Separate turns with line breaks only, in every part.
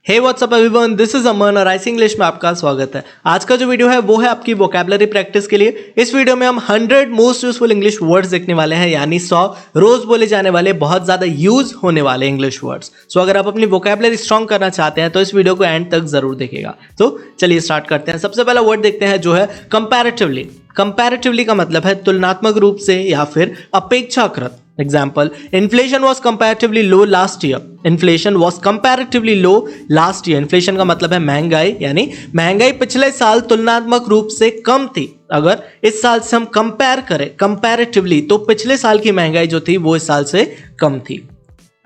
Hey WhatsApp everyone, this is Aman और IC English में आपका स्वागत है। आज का जो वीडियो है वो है आपकी वोकैबुलरी प्रैक्टिस के लिए। इस वीडियो में हम 100 मोस्ट यूजफुल इंग्लिश वर्ड्स देखने वाले हैं, यानी 100 रोज बोले जाने वाले बहुत ज्यादा यूज होने वाले इंग्लिश वर्ड्स। सो अगर आप अपनी वोकैबुलरी स्ट्रॉन्ग करना चाहते हैं तो इस वीडियो को एंड तक जरूर देखिएगा। तो चलिए स्टार्ट करते हैं। सबसे पहला वर्ड देखते हैं जो है कंपैरेटिवली। कंपैरेटिवली का मतलब है तुलनात्मक रूप से या फिर अपेक्षाकृत। Example, inflation was comparatively low last year. Inflation was comparatively low last year. Inflation का मतलब है महंगाई, यानी महंगाई पिछले साल तुलनात्मक रूप से कम थी। अगर इस साल से हम कंपेयर करें कंपैरेटिवली तो पिछले साल की महंगाई जो थी वो इस साल से कम थी।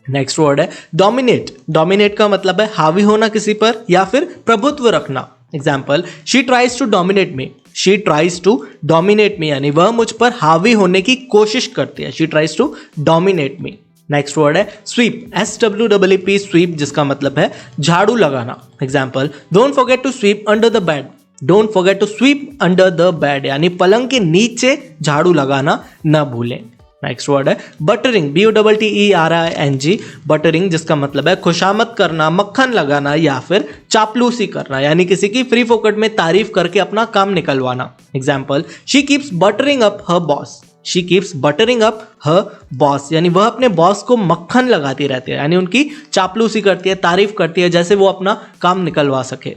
नेक्स्ट वर्ड है डोमिनेट। डोमिनेट का मतलब है हावी होना किसी पर या फिर प्रभुत्व रखना। Example, she tries to dominate me. She tries to dominate me यानी वह मुझ पर हावी होने की कोशिश करती है। She tries to dominate me. Next word है स्वीप। SWEEP स्वीप, जिसका मतलब है झाड़ू लगाना। Example, don't forget to sweep under the bed. Don't forget to sweep under the bed यानी पलंग के नीचे झाड़ू लगाना न भूलें। नेक्स्ट वर्ड है बटरिंग। BUTTERING। बटरिंग, जिसका मतलब है खुशामद करना, मक्खन लगाना या फिर चापलूसी करना, यानी किसी की फ्री फोकट में तारीफ करके अपना काम निकलवाना। Example, she keeps buttering up her boss. She keeps buttering up her boss यानी वह अपने बॉस को मक्खन लगाती रहती है, यानी उनकी चापलूसी करती है, तारीफ करती है, जैसे वो अपना काम निकलवा सके।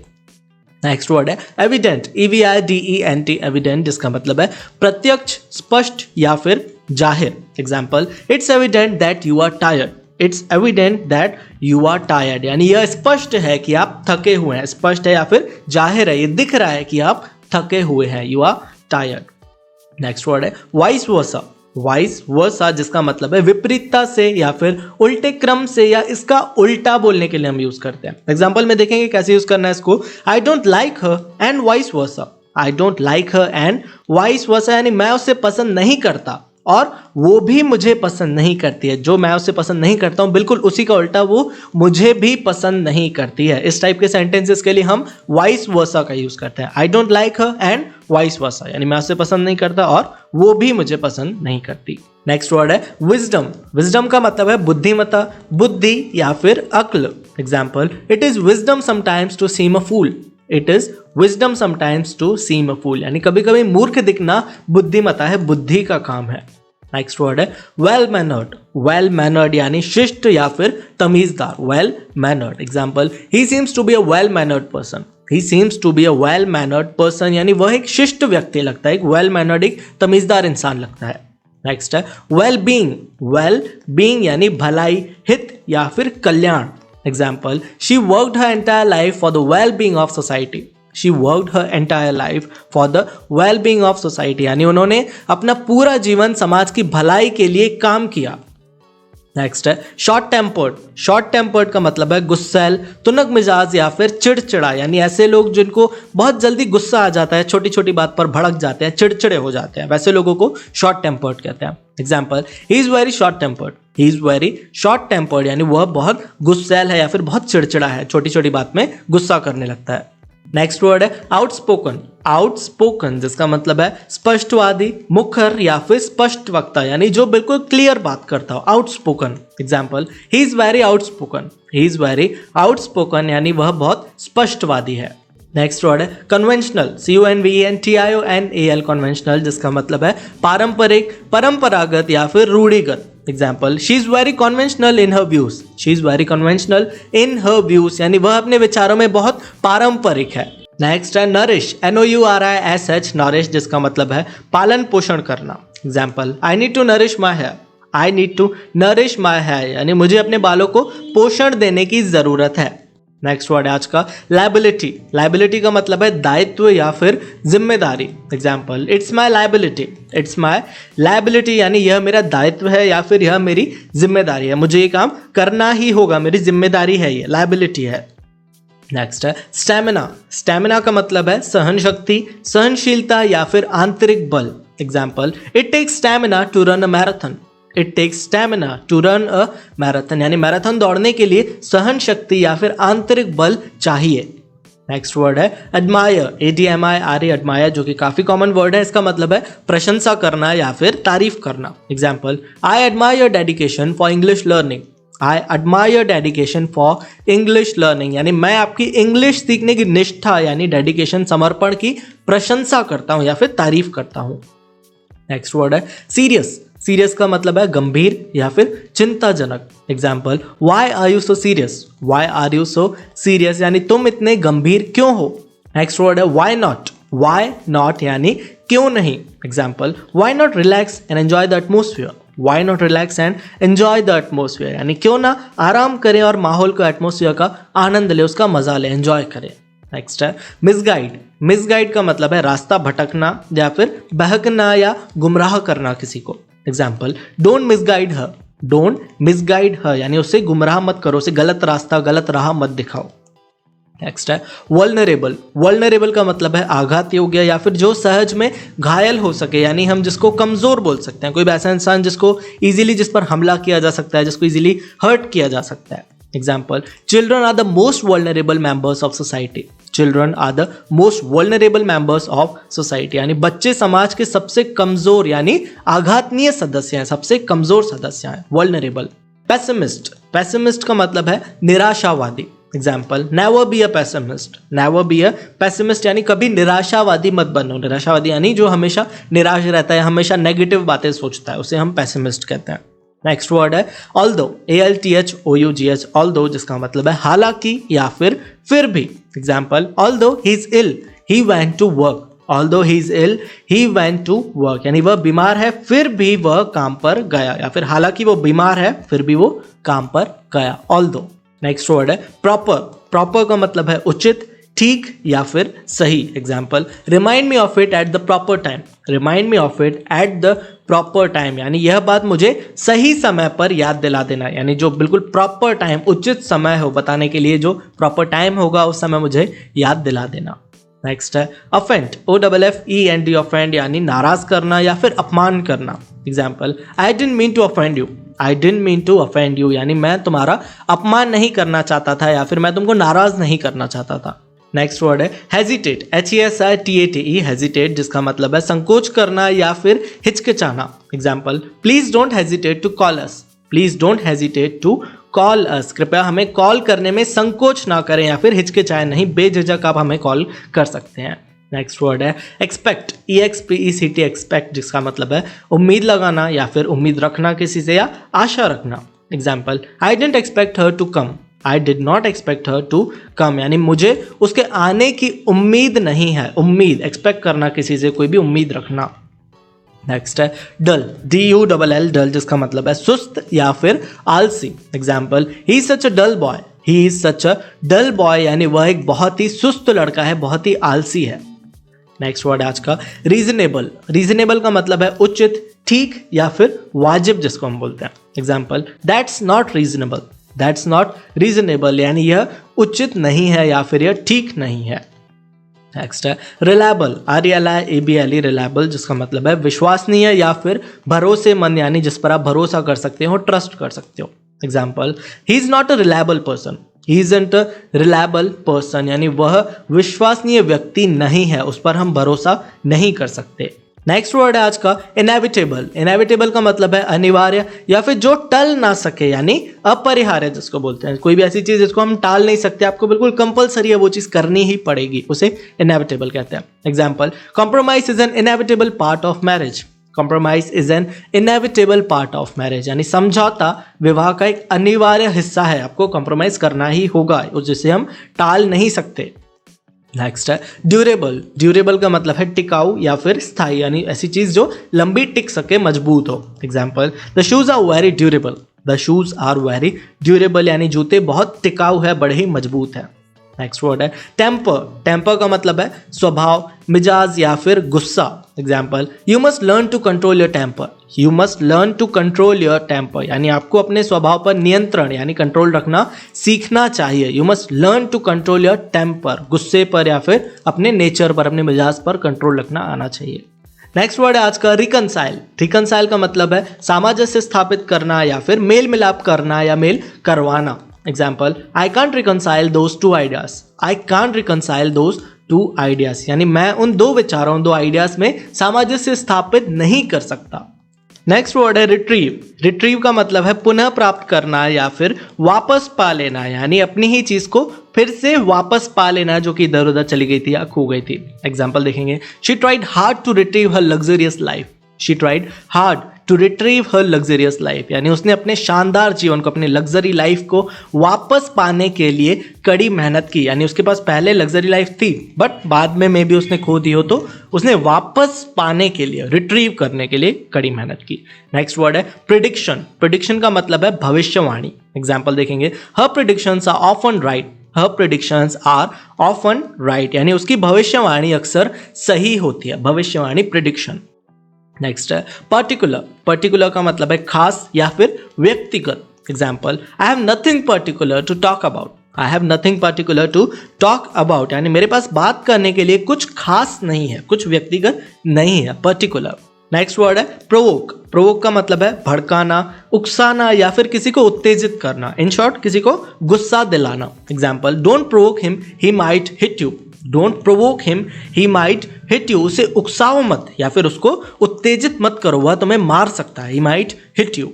नेक्स्ट वर्ड है एविडेंट। EVIDENT। एविडेंट, जिसका मतलब है प्रत्यक्ष, स्पष्ट या फिर जाहिर। Example, it's evident that you are tired. It's evident that you are tired यानी यह स्पष्ट है कि आप थके हुए हैं। स्पष्ट है या फिर जाहिर है, ये दिख रहा है कि आप थके हुए हैं, you are tired. Next word है वाइस वर्सा। वाइस वर्सा, जिसका मतलब है विपरीतता से या फिर उल्टे क्रम से या इसका उल्टा बोलने के लिए हम यूज करते हैं। एग्जाम्पल में देखेंगे कैसे यूज करना है इसको। I don't like her and vice versa. I don't like her and vice versa यानी मैं उससे पसंद नहीं करता और वो भी मुझे पसंद नहीं करती है। जो मैं उससे पसंद नहीं करता हूं बिल्कुल उसी का उल्टा वो मुझे भी पसंद नहीं करती है। इस टाइप के सेंटेंसेस के लिए हम वाइस वर्सा का यूज करते हैं। I don't like her and vice versa यानी मैं उससे पसंद नहीं करता और वो भी मुझे पसंद नहीं करती। नेक्स्ट वर्ड है विजडम। विजडम का मतलब है बुद्धिमत्ता, बुद्धि या फिर अक्ल। Example, it is wisdom sometimes to seem a fool. It is wisdom sometimes to seem a fool यानी कभी कभी मूर्ख दिखना बुद्धिमत्ता है, बुद्धि का काम है। नेक्स्ट वर्ड है वेल मैनर्ड। वेल मैनर्ड यानी शिष्ट या फिर तमीजदार। Well mannered. Example, he seems to be a well mannered person. He seems to be a well mannered person यानी वह एक शिष्ट व्यक्ति लगता है, एक वेल मैनर्ड, एक तमीजदार इंसान लगता है। नेक्स्ट है वेल बीइंग। वेल बीइंग यानी भलाई, हित या फिर कल्याण। Example, she worked her entire life for the well-being of society. She worked her entire life for the well-being of society. यानी उन्होंने अपना पूरा जीवन समाज की भलाई के लिए काम किया। नेक्स्ट है शॉर्ट टेम्पर्ड। शॉर्ट टेम्पर्ड का मतलब है गुस्सैल, तुनक मिजाज या फिर चिड़चिड़ा, यानी ऐसे लोग जिनको बहुत जल्दी गुस्सा आ जाता है, छोटी छोटी बात पर भड़क जाते हैं, चिड़चिड़े हो जाते हैं, वैसे लोगों को शॉर्ट टेम्पर्ड कहते हैं। Example, he is very short tempered. He is very short tempered यानी वह बहुत गुस्सैल है या फिर बहुत चिड़चिड़ा है, छोटी छोटी बात में गुस्सा करने लगता है। नेक्स्ट वर्ड है आउटस्पोकन। आउटस्पोकन, जिसका मतलब है स्पष्टवादी, मुखर या फिर स्पष्ट वक्ता, यानी जो बिल्कुल क्लियर बात करता हो, outspoken. Example, he is very outspoken. He is very outspoken यानी वह बहुत स्पष्टवादी है। नेक्स्ट वर्ड है कन्वेंशनल। CONVENTIONAL। कन्वेंशनल, जिसका मतलब है पारंपरिक, परंपरागत या फिर रूढ़िगत। Example, she is very conventional in her views. She is very conventional in her views यानी वह अपने विचारों में बहुत पारंपरिक है। नेक्स्ट है नरिश। NOURISH। नरिश, जिसका मतलब है पालन पोषण करना। Example, I need to nourish my hair. I need to nourish my hair यानी मुझे अपने बालों को पोषण देने की जरूरत है। नेक्स्ट वर्ड है आज का लायबिलिटी। लायबिलिटी का मतलब है दायित्व या फिर जिम्मेदारी। Example, it's my liability. It's my liability यानी यह मेरा दायित्व है या फिर यह मेरी जिम्मेदारी है, मुझे ये काम करना ही होगा, मेरी जिम्मेदारी है, ये लायबिलिटी है। नेक्स्ट है स्टैमिना। स्टैमिना का मतलब है सहन शक्ति, सहनशीलता या फिर आंतरिक बल। Example, it takes stamina to run a marathon. It takes stamina to run a marathon यानी मैराथन दौड़ने के लिए सहन शक्ति या फिर आंतरिक बल चाहिए। नेक्स्ट वर्ड है एडमायर। ADMIRE। एडमायर, जो कि काफी कॉमन वर्ड है, इसका मतलब है प्रशंसा करना या फिर तारीफ करना। Example, I admire your dedication for English learning. I admire your dedication for English learning, यानी मैं आपकी इंग्लिश सीखने की निष्ठा यानी डेडिकेशन, समर्पण की प्रशंसा करता हूं या फिर तारीफ करता हूं। नेक्स्ट वर्ड है सीरियस। सीरियस का मतलब है गंभीर या फिर चिंताजनक। Example, why are you so serious, why are you so serious यानी तुम इतने गंभीर क्यों हो। नेक्स्ट वर्ड है वाई नॉट। वाई नॉट यानी क्यों नहीं। Example, why not relax and enjoy the atmosphere, why not relax and enjoy the atmosphere यानी क्यों ना आराम करें और माहौल का, एटमोसफियर का आनंद ले, उसका मजा ले, एंजॉय करें। नेक्स्ट है मिसगाइड। मिसगाइड का मतलब है रास्ता भटकना या फिर बहकना या गुमराह करना किसी को। Example, don't misguide her, don't misguide her यानी उससे गुमराह मत करो, उसे गलत रास्ता, गलत राह मत दिखाओ। नेक्स्ट है वल्नरेबल। वल्नरेबल का मतलब है आघात योग्य या फिर जो सहज में घायल हो सके, यानी हम जिसको कमजोर बोल सकते हैं। कोई भी ऐसा इंसान जिसको इजीली, जिस पर हमला किया जा सकता है, जिसको इजीली हर्ट किया जा सकता है। Example, children are the most vulnerable members of society, children are the most vulnerable members of society यानी बच्चे समाज के सबसे कमजोर यानी आघातनीय सदस्य हैं, सबसे कमजोर सदस्य हैं। वल्नरेबल। पेसिमिस्ट। पेसिमिस्ट का मतलब है निराशावादी। Example, never be a pessimist, never be a pessimist यानी कभी निराशावादी मत बनो। निराशावादी यानी जो हमेशा निराश रहता है, हमेशा नेगेटिव बातें सोचता है, उसे हम पेसिमिस्ट कहते हैं। नेक्स्ट वर्ड है ऑल्दो। ALTHOUGH, ऑल्दो जिसका मतलब है हालांकि या फिर भी। Example, although he is ill he went to work, although he is ill he went to work यानी वह बीमार है फिर भी वह काम पर गया, या फिर हालांकि वो बीमार है फिर भी वो काम पर गया। ऑल्दो। नेक्स्ट वर्ड है प्रॉपर। प्रॉपर का मतलब है उचित, ठीक या फिर सही। Example, remind me of it at the proper time, remind me of it at the proper time यानी यह बात मुझे सही समय पर याद दिला देना, यानी जो बिल्कुल प्रॉपर टाइम, उचित समय हो बताने के लिए, जो प्रॉपर टाइम होगा उस समय मुझे याद दिला देना। नेक्स्ट है अफेंड। OFFEND, ऑफेंड यानी नाराज करना या फिर अपमान करना। Example, I didn't mean to offend you, I didn't mean to offend you यानी मैं तुम्हारा अपमान नहीं करना चाहता था या फिर मैं तुमको नाराज नहीं करना चाहता था। नेक्स्ट वर्ड है हेजिटेट। HESITATE, हेजिटेट जिसका मतलब है संकोच करना या फिर हिचकिचाना। Example, please don't hesitate to call us, please don't hesitate to call us, कृपया हमें कॉल करने में संकोच ना करें या फिर हिचकिचाएं नहीं, बेझिझक आप हमें कॉल कर सकते हैं। नेक्स्ट वर्ड है एक्सपेक्ट। EXPECT, एक्सपेक्ट जिसका मतलब है उम्मीद लगाना या फिर उम्मीद रखना किसी से या आशा रखना। Example, I didn't expect her to come, I did not expect her to come यानी मुझे उसके आने की उम्मीद नहीं है। उम्मीद, एक्सपेक्ट करना किसी से, कोई भी उम्मीद रखना। नेक्स्ट है डल। DULL, डल जिसका मतलब है सुस्त या फिर आलसी। Example, he is such a dull boy, he is such a dull boy यानी वह एक बहुत ही सुस्त लड़का है, बहुत ही आलसी है। नेक्स्ट वर्ड आज का रीजनेबल। रीजनेबल का मतलब है उचित, ठीक या फिर वाजिब जिसको हम बोलते हैं। Example, that's not reasonable, that's not reasonable यानी यह उचित नहीं है या फिर यह ठीक नहीं है। नेक्स्ट है रिलायबल। RELIABLE, रिलायबल जिसका मतलब है विश्वसनीय या फिर भरोसेमंद यानी जिस पर आप भरोसा कर सकते हो, ट्रस्ट कर सकते हो। Example, he is not a reliable person, he isn't a reliable person यानी वह विश्वसनीय व्यक्ति नहीं है, उस पर हम भरोसा नहीं कर सकते। नेक्स्ट वर्ड है आज का इनएविटेबल। इनएविटेबल का मतलब है अनिवार्य या फिर जो टल ना सके यानी अपरिहार्य जिसको बोलते हैं। कोई भी ऐसी चीज जिसको हम टाल नहीं सकते, आपको बिल्कुल कंपलसरी है वो चीज करनी ही पड़ेगी, उसे इनएविटेबल कहते हैं। Example, compromise is an inevitable part of marriage, compromise is an inevitable part of marriage यानी समझौता विवाह का एक अनिवार्य हिस्सा है, आपको कॉम्प्रोमाइज करना ही होगा, जिसे हम टाल नहीं सकते। नेक्स्ट है ड्यूरेबल। ड्यूरेबल का मतलब है टिकाऊ या फिर स्थायी यानी ऐसी चीज जो लंबी टिक सके, मजबूत हो। Example, the shoes are very durable, the shoes are very durable यानी जूते बहुत टिकाऊ है, बड़े ही मजबूत है। नेक्स्ट वर्ड है टेम्पर। टेम्पर का मतलब है स्वभाव, मिजाज या फिर गुस्सा। Example, you must learn to control your temper, you must learn to control your temper यानी आपको अपने स्वभाव पर नियंत्रण यानी कंट्रोल रखना सीखना चाहिए। You must learn to control your temper, गुस्से पर या फिर अपने नेचर पर, अपने मिजाज पर कंट्रोल रखना आना चाहिए। नेक्स्ट वर्ड है आज का रिकनसाइल। रिकनसाइल का मतलब है सामंजस्य स्थापित करना या फिर मेल मिलाप करना या मेल करवाना। Example, I can't reconcile those two ideas, I can't reconcile those two ideas यानी मैं उन दो विचारों, दो आइडियाज में सामंजस्य स्थापित नहीं कर सकता। नेक्स्ट वर्ड है रिट्रीव। रिट्रीव का मतलब है पुनः प्राप्त करना या फिर वापस पा लेना, यानी अपनी ही चीज को फिर से वापस पा लेना जो कि इधर उधर चली गई थी या खो गई थी। एग्जाम्पल देखेंगे, she tried hard to retrieve her luxurious life. She tried hard to retrieve her luxurious life, यानी उसने अपने शानदार जीवन को, अपने लग्जरी लाइफ को वापस पाने के लिए कड़ी मेहनत की। यानी उसके पास पहले लग्जरी लाइफ थी बट बाद में भी उसने खो दी हो, तो उसने वापस पाने के लिए, रिट्रीव करने के लिए कड़ी मेहनत की। नेक्स्ट वर्ड है प्रिडिक्शन। प्रिडिक्शन का मतलब है भविष्यवाणी। एग्जाम्पल देखेंगे, her predictions are often right. Her predictions are often right, यानी उसकी भविष्यवाणी अक्सर सही होती है। भविष्यवाणी प्रिडिक्शन। नेक्स्ट है पर्टिकुलर। पर्टिकुलर का मतलब है खास या फिर व्यक्तिगत। Example, I have nothing particular to talk about. I have nothing particular to talk about, यानी मेरे पास बात करने के लिए कुछ खास नहीं है, कुछ व्यक्तिगत नहीं है, पर्टिकुलर। नेक्स्ट वर्ड है प्रोवोक। प्रोवोक का मतलब है भड़काना, उकसाना या फिर किसी को उत्तेजित करना। इन शॉर्ट, किसी को गुस्सा दिलाना। Example, don't provoke him, he might hit you. Don't provoke him, he might hit you. उसे उकसाओ मत या फिर उसको उत्तेजित मत करो, वह तुम्हें मार सकता है। He might hit you.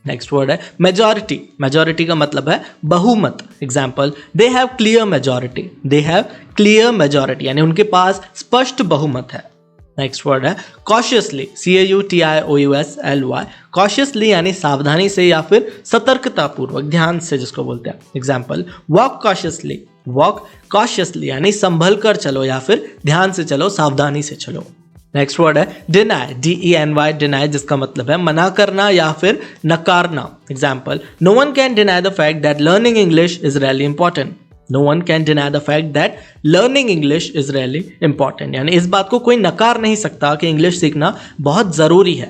Next word है मेजॉरिटी। मेजॉरिटी का मतलब है बहुमत। Example, they have clear majority. They have clear majority, यानी उनके पास स्पष्ट बहुमत है। नेक्स्ट वर्ड है कॉशियसली। CAUTIOUSLY। कॉशियसली यानी सावधानी से या फिर सतर्कता पूर्वक, ध्यान से जिसको बोलते हैं। Example, walk cautiously. Walk cautiously यानी संभल कर चलो या फिर ध्यान से चलो, सावधानी से चलो। नेक्स्ट वर्ड है डिनाई। DENY, डिनाई, जिसका मतलब है मना करना या फिर नकारना। Example, no one can deny the fact that learning English is really important. No one can deny the fact that learning English is really important, यानी इस बात को कोई नकार नहीं सकता कि इंग्लिश सीखना बहुत जरूरी है।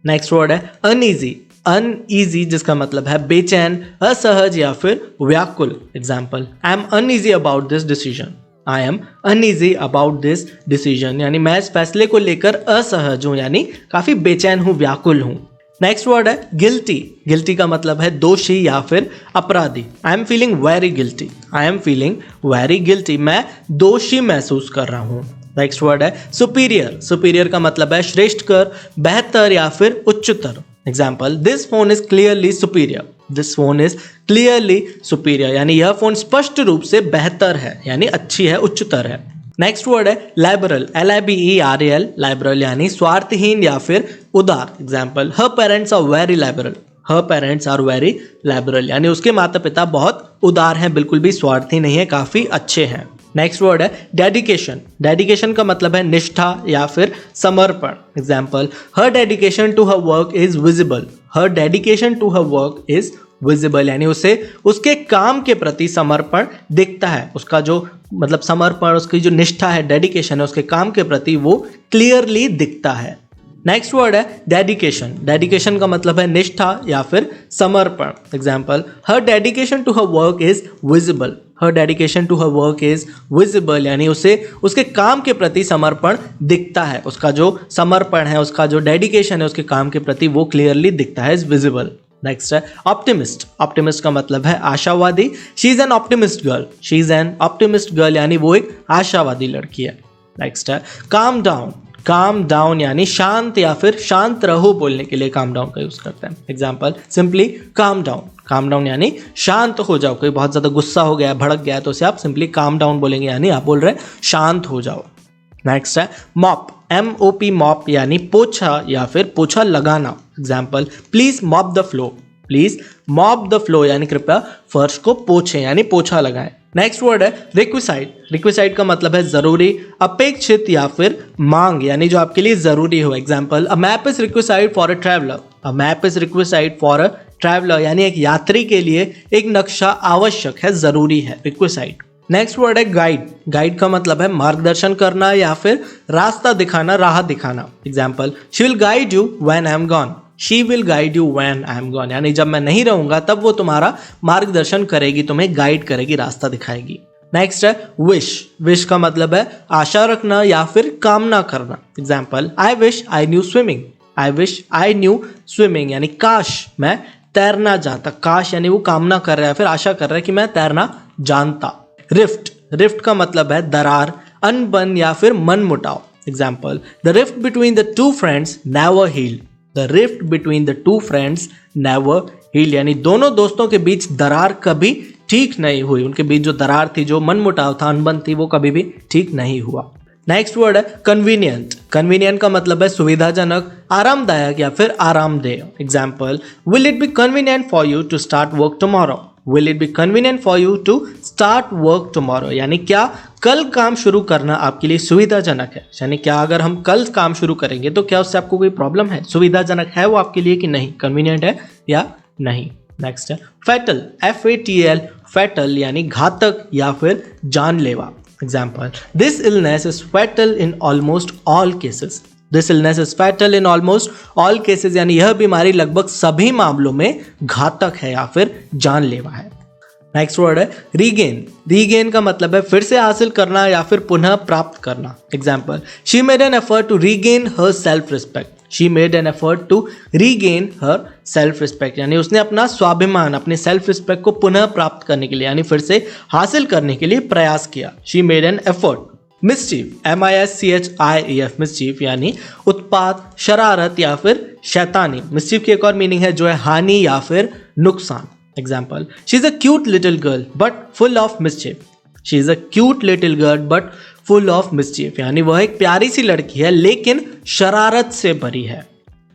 नेक्स्ट वर्ड है अनईजी। अनईजी जिसका मतलब है बेचैन, असहज या फिर व्याकुल। Example, I M uneasy about this decision. I am uneasy about this decision, यानी मैं इस फैसले को लेकर असहज हूं, यानी काफी बेचैन हूं, व्याकुल हूं। नेक्स्ट वर्ड है गिल्टी। गिल्टी का मतलब है दोषी या फिर अपराधी। I am feeling very guilty. I am feeling very guilty, मैं दोषी महसूस कर रहा हूं। नेक्स्ट वर्ड है सुपीरियर। सुपीरियर का मतलब है श्रेष्ठ कर, बेहतर या फिर उच्चतर। Example, this phone is clearly superior. This phone is clearly superior, यानी यह फोन स्पष्ट रूप से बेहतर है, यानी अच्छी है, उच्चतर है। नेक्स्ट वर्ड है लाइबरल। LIBERAL, लाइबरल यानी स्वार्थहीन या फिर उदार। Example, her parents are very liberal. Her parents are very liberal, यानी उसके माता पिता बहुत उदार हैं, बिल्कुल भी स्वार्थी नहीं है, काफी अच्छे हैं। नेक्स्ट वर्ड है डेडिकेशन। डेडिकेशन का मतलब है निष्ठा या फिर समर्पण। Example, her dedication to her work is visible. Her dedication to her work is visible, यानी उसे उसके काम के प्रति समर्पण दिखता है। उसका जो मतलब समर्पण, उसकी जो निष्ठा है, डेडिकेशन है, उसके काम के प्रति वो क्लियरली दिखता है। नेक्स्ट वर्ड है डेडिकेशन। डेडिकेशन का मतलब है निष्ठा या फिर समर्पण। Example, her dedication to her work is visible. Her dedication to her work is visible, यानी उसे उसके काम के प्रति समर्पण दिखता है। उसका जो समर्पण है, उसका जो डेडिकेशन है उसके काम के प्रति, वो क्लियरली दिखता है, इज विजिबल। नेक्स्ट है ऑप्टिमिस्ट। ऑप्टिमिस्ट का मतलब है आशावादी। She is an optimist girl. She is an optimist girl, यानी वो एक आशावादी लड़की है। नेक्स्ट है काम डाउन। काम डाउन यानी शांत या फिर शांत रहो बोलने के लिए काम डाउन का यूज करते हैं। Example, simply calm down. Calm down यानी शांत हो जाओ। कोई बहुत ज्यादा गुस्सा हो गया, भड़क गया, तो उसे आप सिंपली काम डाउन बोलेंगे, यानी आप बोल रहे हैं शांत हो जाओ। नेक्स्ट है मॉप। MOP, मॉप यानी पोछा या फिर पोछा लगाना। Example, please mop the floor. Please mop the floor यानी कृपया फर्श को पोछें, यानी पोछा लगाएं। नेक्स्ट वर्ड है रिक्विसाइट। रिक्विसाइट का मतलब है जरूरी, अपेक्षित या फिर मांग, यानी जो आपके लिए जरूरी हो। Example, a map is requisite for a traveller. A map is requisite for a traveller, यानी एक यात्री के लिए एक नक्शा आवश्यक है, जरूरी है, रिक्विसाइट। नेक्स्ट वर्ड है गाइड। गाइड का मतलब है मार्गदर्शन करना या फिर रास्ता दिखाना, राह दिखाना। Example, she will guide you when I am gone. She will guide you when I am gone, यानी जब मैं नहीं रहूंगा तब वो तुम्हारा मार्गदर्शन करेगी, तुम्हें गाइड करेगी, रास्ता दिखाएगी। नेक्स्ट है विश। विश का मतलब है आशा रखना या फिर कामना करना। Example, I wish I knew swimming. I wish I knew swimming, यानी काश मैं तैरना जानता। काश यानी वो कामना कर रहा है, फिर आशा कर रहा है कि मैं तैरना जानता। रिफ्ट। रिफ्ट का मतलब है दरार, अनबन या फिर मनमुटाव। Example, the rift between the two friends never healed. The the rift between the two friends never healed, यानी दोनों दोस्तों के बीच दरार कभी ठीक नहीं हुई। उनके बीच जो दरार थी, जो मनमुटाव था, अनबन थी, वो कभी भी ठीक नहीं हुआ। नेक्स्ट वर्ड है कन्वीनियंट। कन्वीनियंट का मतलब है सुविधाजनक, आरामदायक या फिर आरामदेह। Example, will it be convenient for you to start work tomorrow. Will it be convenient for you to start work tomorrow, यानी क्या कल काम शुरू करना आपके लिए सुविधाजनक है। यानी क्या अगर हम कल काम शुरू करेंगे तो क्या उससे आपको कोई प्रॉब्लम है, सुविधाजनक है वो आपके लिए कि नहीं, कन्वीनियंट है या नहीं। नेक्स्ट है फैटल, FATL, फैटल यानी घातक या फिर जानलेवा। Example, this illness is fatal in almost all cases. This illness is fatal in almost all cases, यानी यह बीमारी लगभग सभी मामलों में घातक है या फिर जानलेवा है। नेक्स्ट वर्ड है रीगेन। रीगेन का मतलब है फिर से हासिल करना या फिर पुनः प्राप्त करना। Example, she made an effort to regain her self respect. She made an effort to regain her self respect, यानी उसने अपना स्वाभिमान, अपने सेल्फ रिस्पेक्ट को पुनः प्राप्त करने के लिए यानी फिर से हासिल करने के लिए प्रयास किया। She made an effort. Mischief, MISCHIEF, mischief यानी उत्पात, शरारत या फिर शैतानी। मिसचीफ की एक और मीनिंग है जो है हानि या फिर नुकसान। Example, she is a cute little girl but full of mischief. She is a cute little girl but full of mischief, यानी वह एक प्यारी सी लड़की है लेकिन शरारत से भरी है।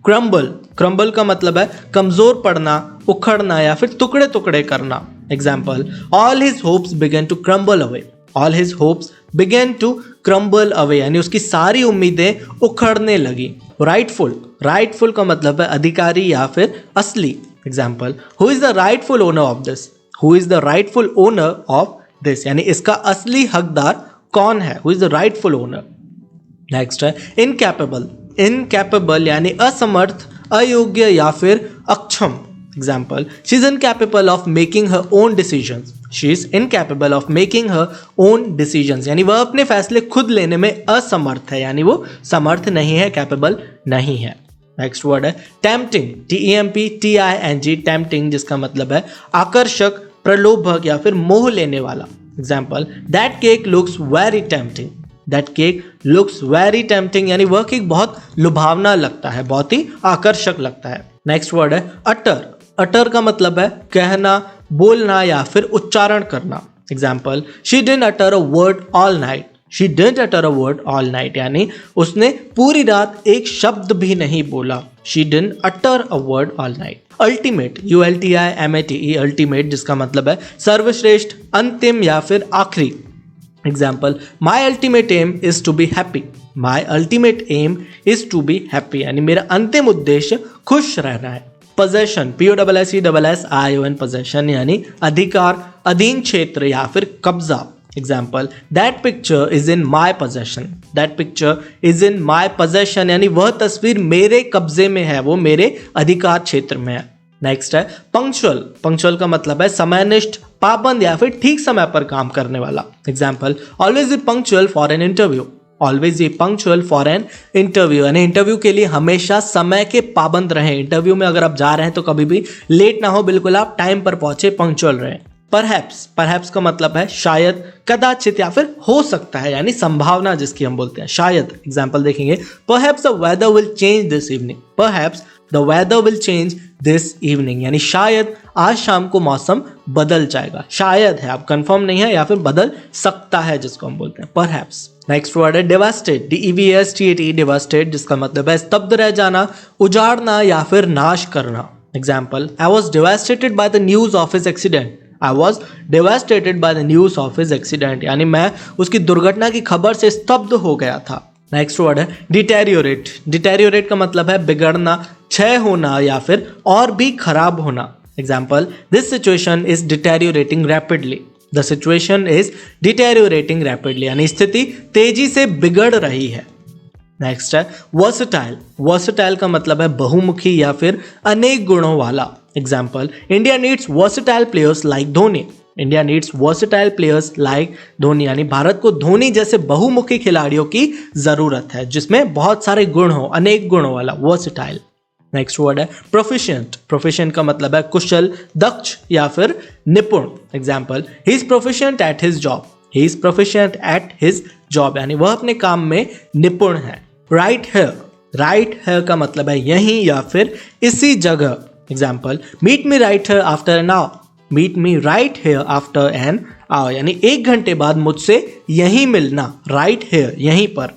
क्रम्बल, क्रम्बल का मतलब है कमजोर पड़ना, उखड़ना या फिर टुकड़े टुकड़े करना। Example, all his hopes begin to crumble away. All his hopes begin to crumble away, यानी उसकी सारी उम्मीदें उखड़ने लगी। राइटफुल, राइटफुल का मतलब है अधिकारी या फिर असली। Example, who is the rightful owner of this. Who is the rightful owner of this, यानी इसका असली हकदार कौन है, who is the rightful owner. Next है इनकैपेबल। इनकैपेबल यानी असमर्थ, अयोग्य या फिर अक्षम। Example, she is incapable of making her own decisions. She is incapable of making her own decisions, यानी वह अपने फैसले खुद लेने में असमर्थ है, यानी वो समर्थ नहीं है, कैपेबल नहीं है। नेक्स्ट वर्ड है टेम्पटिंग, TEMPTING, टेम्पटिंग जिसका मतलब है आकर्षक, प्रलोभक या फिर मोह लेने वाला। Example, that cake looks very tempting. That cake looks very tempting, यानी वह केक बहुत लुभावना लगता है, बहुत ही आकर्षक लगता है। नेक्स्ट वर्ड है अटर। अटर का मतलब है कहना, बोलना या फिर उच्चारण करना। Example, she didn't utter a word all night. She didn't utter a word all night, यानी उसने पूरी रात एक शब्द भी नहीं बोला। She didn't utter a word all night. Ultimate, ULTIMATE, ultimate जिसका मतलब है सर्वश्रेष्ठ, अंतिम या फिर आखिरी। Example, my ultimate aim is to be happy. My ultimate aim is to be happy, यानी मेरा अंतिम उद्देश्य खुश रहना है। पोजेशन, POSSESSION, पोजेशन यानी अधिकार, अधीन क्षेत्र या फिर कब्जा। Example, that picture is in my possession. That picture is in my possession, यानी वह तस्वीर मेरे कब्जे में है, वो मेरे अधिकार क्षेत्र में है। नेक्स्ट है पंक्चुअल। पंक्चुअल का मतलब है समयनिष्ठ, पाबंद या फिर ठीक समय पर काम करने वाला। Example, always be punctual for an interview. Always be punctual for an interview, यानी इंटरव्यू के लिए हमेशा समय के पाबंद रहें। इंटरव्यू में अगर आप जा रहे हैं तो कभी भी लेट ना हो, बिल्कुल आप टाइम पर पहुंचे, पंक्चुअल रहें। परहैप्स, परहैप्स का मतलब है शायद, कदाचित या फिर हो सकता है, यानी संभावना जिसकी हम बोलते हैं, शायद। एग्जाम्पल देखेंगे, perhaps the weather will change this evening. Perhaps the weather will change this evening, यानी शायद आज शाम को मौसम बदल जाएगा। शायद है, आप कंफर्म नहीं है, या फिर बदल सकता है जिसको हम बोलते हैं परहैप्स। नेक्स्ट वर्ड है डेवास्टेट, DEVASTATE, डेवास्टेट जिसका मतलब है स्तब्ध रह जाना, उजाड़ना या फिर नाश करना। Example, I was devastated by the news of his accident. I was devastated by the news of his accident, यानी मैं उसकी दुर्घटना की खबर से स्तब्ध हो गया था। नेक्स्ट वर्ड है डिटेरियोरेट। डिटेरियोरेट का मतलब है बिगड़ना, क्षय होना या फिर और भी खराब होना। Example, this situation is deteriorating rapidly. The situation is deteriorating rapidly, यानी स्थिति तेजी से बिगड़ रही है। नेक्स्ट है वर्सटाइल। वर्सटाइल का मतलब है बहुमुखी या फिर अनेक गुणों वाला। Example, India needs versatile players like Dhoni. India needs versatile players like Dhoni, यानी भारत को धोनी जैसे बहुमुखी खिलाड़ियों की जरूरत है जिसमें बहुत सारे गुण हो, अनेक गुणों वाला, वर्सटाइल। नेक्स्ट वर्ड है प्रोफिशिएंट। प्रोफिशिएंट का मतलब है कुशल, दक्ष या फिर निपुण। Example, he is proficient at his job. He is proficient at his job, यानी वह अपने काम में निपुण है। Right hair. राइट हियर का मतलब है यहीं या फिर इसी जगह। Example, meet me right here after an hour. Meet me right here after an hour यानी 1 घंटे बाद मुझसे यहीं मिलना, राइट हियर यहीं पर।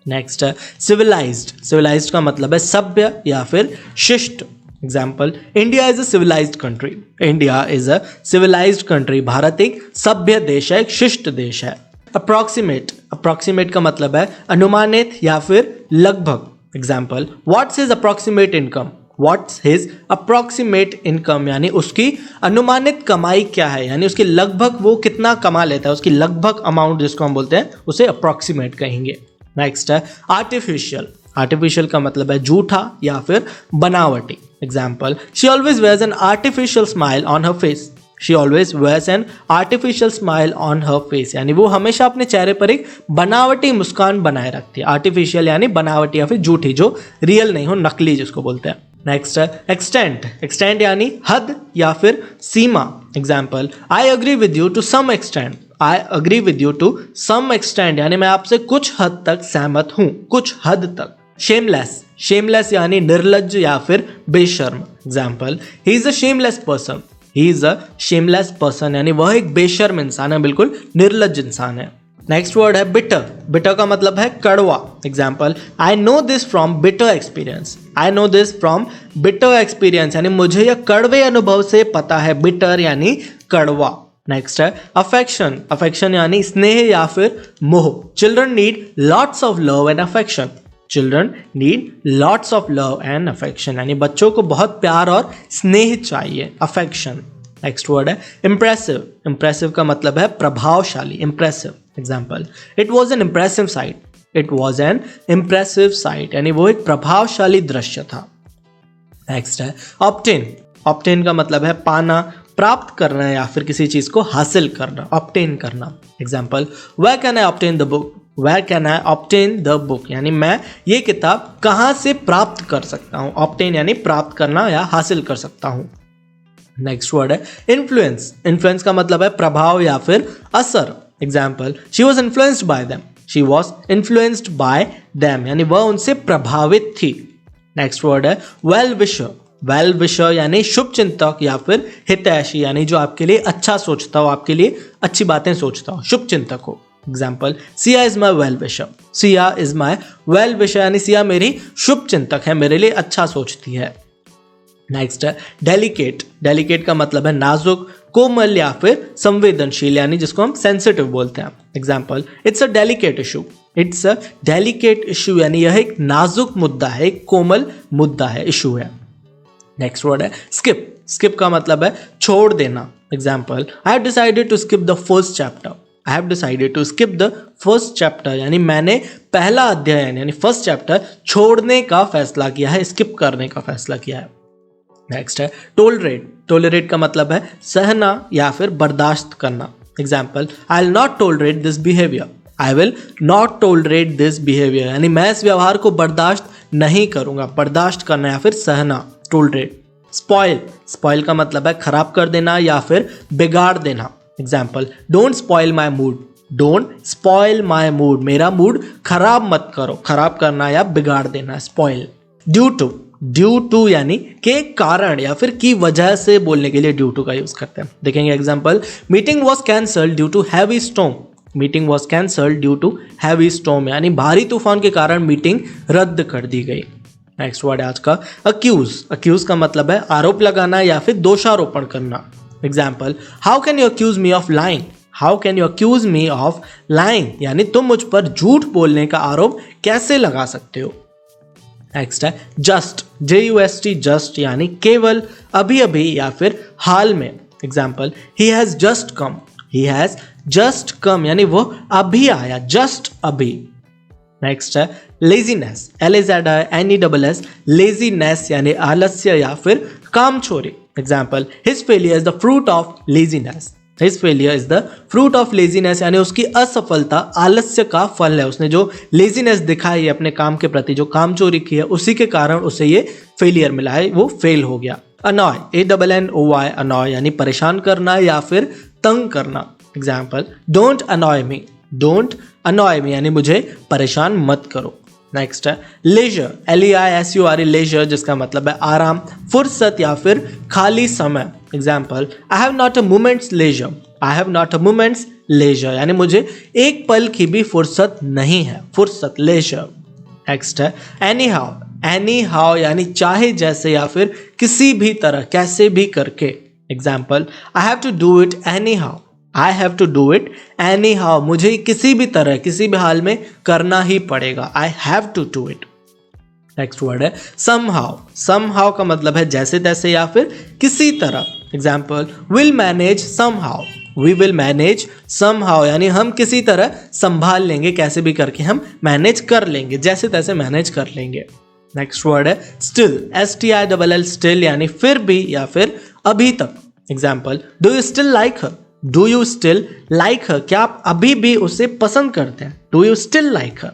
नेक्स्ट है सिविलाइज्ड। सिविलाइज्ड का मतलब है सभ्य या फिर शिष्ट। Example, India is a civilised country. India is a civilised country. Bharat एक सभ्य देश है, एक शिष्ट देश है। अप्रॉक्सीमेट। अप्रॉक्सीमेट का मतलब है अनुमानित या फिर लगभग। Example, what's his approximate income. What's his approximate income यानी उसकी अनुमानित कमाई क्या है, यानी उसकी लगभग वो कितना कमा लेता है, उसकी लगभग अमाउंट जिसको हम बोलते हैं उसे अप्रॉक्सीमेट कहेंगे। नेक्स्ट है आर्टिफिशियल। आर्टिफिशियल का मतलब है झूठा या फिर बनावटी। Example, she always wears an artificial smile on her face. She always wears an artificial smile on her face यानी वो हमेशा अपने चेहरे पर एक बनावटी मुस्कान बनाए रखती है। आर्टिफिशियल यानी बनावटी या फिर झूठी, जो रियल नहीं हो, नकली जिसको बोलते हैं। नेक्स्ट है एक्सटेंट। एक्सटेंट यानी हद या फिर सीमा। Example, I agree with you to some extent. I agree with you to some extent यानी मैं आपसे कुछ हद तक सहमत हूं, कुछ हद तक। शेमलेस। शेमलेस यानी निर्लज्ज या फिर बेशर्म। Example, he is a shameless person. He is a shameless person यानी वह एक बेशर्म इंसान है, बिल्कुल निर्लज्ज इंसान है। नेक्स्ट वर्ड है बिटर। बिटर का मतलब है कड़वा। Example, I know this from bitter experience. I know this from bitter experience यानी मुझे यह कड़वे अनुभव से पता है। बिटर यानी कड़वा। नेक्स्ट है अफेक्शन। अफेक्शन यानी स्नेह या फिर मोह। Children need lots of love and affection. Children need lots of love and affection यानी बच्चों को बहुत प्यार और स्नेह चाहिए, अफेक्शन। नेक्स्ट वर्ड है इम्प्रेसिव। इम्प्रेसिव का मतलब है प्रभावशाली, impressive. Example, it was an impressive site. It was an impressive site यानी वो एक प्रभावशाली दृश्य था। नेक्स्ट है ऑब्टेन। ऑब्टेन का मतलब है पाना, प्राप्त करना या फिर किसी चीज को हासिल करना, ऑब्टेन करना। Example, where can I obtain the book. Where can I obtain the book यानी मैं ये किताब कहाँ से प्राप्त कर सकता हूँ। ऑब्टेन यानी प्राप्त करना या हासिल कर सकता हूँ। नेक्स्ट वर्ड है इन्फ्लुएंस। इन्फ्लुएंस का मतलब है प्रभाव या फिर असर। Example, she was influenced by them. She was influenced by them यानी वह उनसे प्रभावित थी। नेक्स्ट वर्ड है वेल विशर। वेल विशर यानी शुभ चिंतक या फिर हितैषी यानी जो आपके लिए अच्छा सोचता हो, आपके लिए अच्छी बातें सोचता हो, शुभ चिंतक हो। Example, Siya is my well wisher. Siya is my well wisher यानी सिया मेरी शुभ चिंतक है, मेरे लिए अच्छा सोचती है। नेक्स्ट है डेलिकेट। डेलिकेट का मतलब है नाजुक, कोमल या फिर संवेदनशील यानी जिसको हम सेंसिटिव बोलते हैं। Example, it's a delicate issue. It's a delicate issue यानी यह एक नाजुक मुद्दा है, एक कोमल मुद्दा है, इशू है। नेक्स्ट वर्ड है स्किप। स्किप का मतलब है छोड़ देना। Example, I have decided to skip the first chapter. I have decided to skip the first chapter यानी मैंने पहला अध्ययन यानी फर्स्ट चैप्टर छोड़ने का फैसला किया है, स्किप करने का फैसला किया है। नेक्स्ट है टोलरेट। टोलरेट का मतलब है सहना या फिर बर्दाश्त करना। Example, I will not tolerate this behaviour. I will not tolerate this behaviour यानी मैं इस व्यवहार को बर्दाश्त नहीं करूंगा, बर्दाश्त करना या फिर सहना, टोलरेट। स्पॉइल। स्पॉइल का मतलब है खराब कर देना या फिर बिगाड़ देना। Example, don't spoil my mood. Don't spoil my mood मेरा मूड खराब मत करो, खराब करना या बिगाड़ देना, spoil. Due to. Due to यानी के कारण या फिर की वजह से बोलने के लिए ड्यू टू का यूज करते हैं। देखेंगे example, meeting was cancelled due to heavy storm. Meeting was cancelled due to heavy storm यानी भारी तूफान के कारण मीटिंग रद्द कर दी गई। नेक्स्ट वर्ड है आज का अक्यूज। अक्यूज का मतलब है आरोप लगाना या फिर दोषारोपण करना। Example, how can you accuse me of lying. How can you accuse me of lying यानी तुम मुझ पर झूठ बोलने का आरोप कैसे लगा सकते हो। नेक्स्ट है जस्ट। JUST, जस्ट यानी केवल, अभी अभी या फिर हाल में। Example, he has just come. He has just come यानी वो अभी आया, जस्ट अभी। नेक्स्ट है लेजीनेस। LAZNESS, लेजीनेस यानी आलस्य या फिर कामचोरी। Example, his failure is the fruit of laziness. His failure is the fruit of laziness यानी उसकी असफलता आलस्य का फल है। उसने जो लेजीनेस दिखाई है अपने काम के प्रति, जो कामचोरी की है, उसी के कारण उसे ये फेलियर मिला है, वो फेल हो गया। अनॉय, ANNOY, अनॉय यानी परेशान करना या फिर तंग करना। Example, don't annoy me. Don't annoy me यानी मुझे परेशान मत करो। नेक्स्ट है लेजर, LEISURE, लेजर, जिसका मतलब है आराम, फुर्सत या फिर खाली समय। Example, I have not a moments leisure, I have not a moments leisure, यानी मुझे एक पल की भी फुर्सत नहीं है, फुर्सत, लेजर। नेक्स्ट है एनी हाउ, एनी हाउ यानी चाहे जैसे या फिर किसी भी तरह, कैसे भी करके। Example, I have to do it anyhow, I have to do it anyhow, मुझे किसी भी तरह, किसी भी हाल में करना ही पड़ेगा, I have to do it. Next word है समहाउ, समहाउ का मतलब है जैसे तैसे या फिर किसी तरह। Example, will manage somehow, we will manage somehow, यानी हम किसी तरह संभाल लेंगे, कैसे भी करके हम मैनेज कर लेंगे, जैसे तैसे मैनेज कर लेंगे। नेक्स्ट वर्ड है स्टिल, STILL, स्टिल यानी फिर भी या फिर अभी तक। Example, do you still like her, do you still like her, क्या आप अभी भी उसे पसंद करते हैं, do you still like her.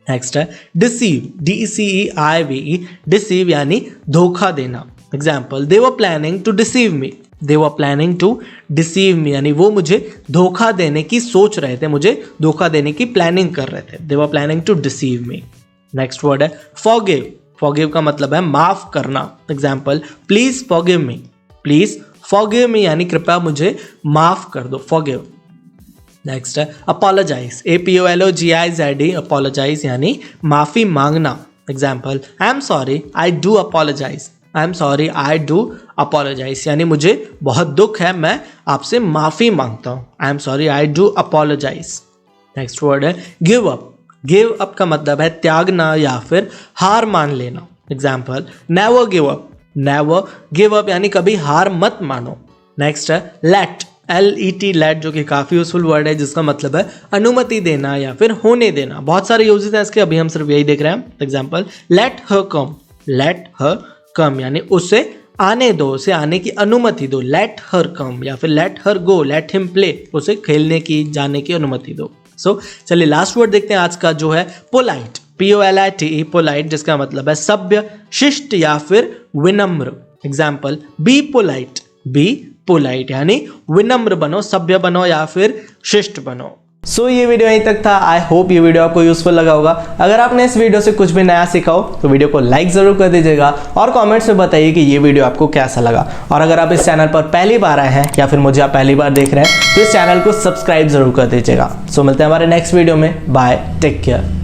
Next है डिसीव, DECEIVE, डिसीव यानी धोखा देना। Example, they were planning to deceive me, they were planning to deceive me, यानी वो मुझे धोखा देने की सोच रहे थे, मुझे धोखा देने की प्लानिंग कर रहे थे, they were planning to deceive me. Next word है फॉरगिव, फॉरगिव का मतलब है माफ करना। Example, please forgive me, please forgive me यानी कृपया मुझे माफ कर दो, फॉरगिव। नेक्स्ट है अपोलोजाइज, APOLOGIZE, अपोलोजाइज यानी माफी मांगना। Example, I am sorry, I do apologise, I am sorry, I do apologise, यानी मुझे बहुत दुख है, मैं आपसे माफी मांगता हूँ, I am sorry, I do apologise. Next word है गिव अप, गिव अप का मतलब है त्यागना या फिर हार मान लेना। Example, never give up, never give up यानी कभी हार मत मानो। नेक्स्ट है लेट, LET, लेट, जो कि काफ़ी यूजफुल वर्ड है, जिसका मतलब है अनुमति देना या फिर होने देना। बहुत सारे यूजेस हैं इसके, अभी हम सिर्फ यही देख रहे हैं। एग्जाम्पल, लेट हर कम, लेट हर कम यानी उसे आने दो, उसे आने की अनुमति दो, लेट हर कम, या फिर लेट हर गो, लेट हिम प्ले, उसे खेलने की, जाने की अनुमति दो। सो चलिए लास्ट वर्ड देखते हैं आज का, जो है पोलाइट, POLITE, पोलाइट, जिसका मतलब है सभ्य, शिष्ट या फिर विनम्र। Example, be polite, be polite यानी विनम्र बनो, सभ्य बनो या फिर शिष्ट बनो। सो ये वीडियो यहीं तक था। आई होप ये वीडियो आपको यूजफुल लगा होगा। अगर आपने इस वीडियो से कुछ भी नया सीखा हो तो वीडियो को लाइक ज़रूर कर दीजिएगा और कमेंट्स में बताइए कि ये वीडियो आपको कैसा लगा। और अगर आप इस चैनल पर पहली बार आए हैं या फिर मुझे आप पहली बार देख रहे हैं तो इस चैनल को सब्सक्राइब जरूर कर दीजिएगा। सो मिलते हैं हमारे नेक्स्ट वीडियो में। Bye, take care.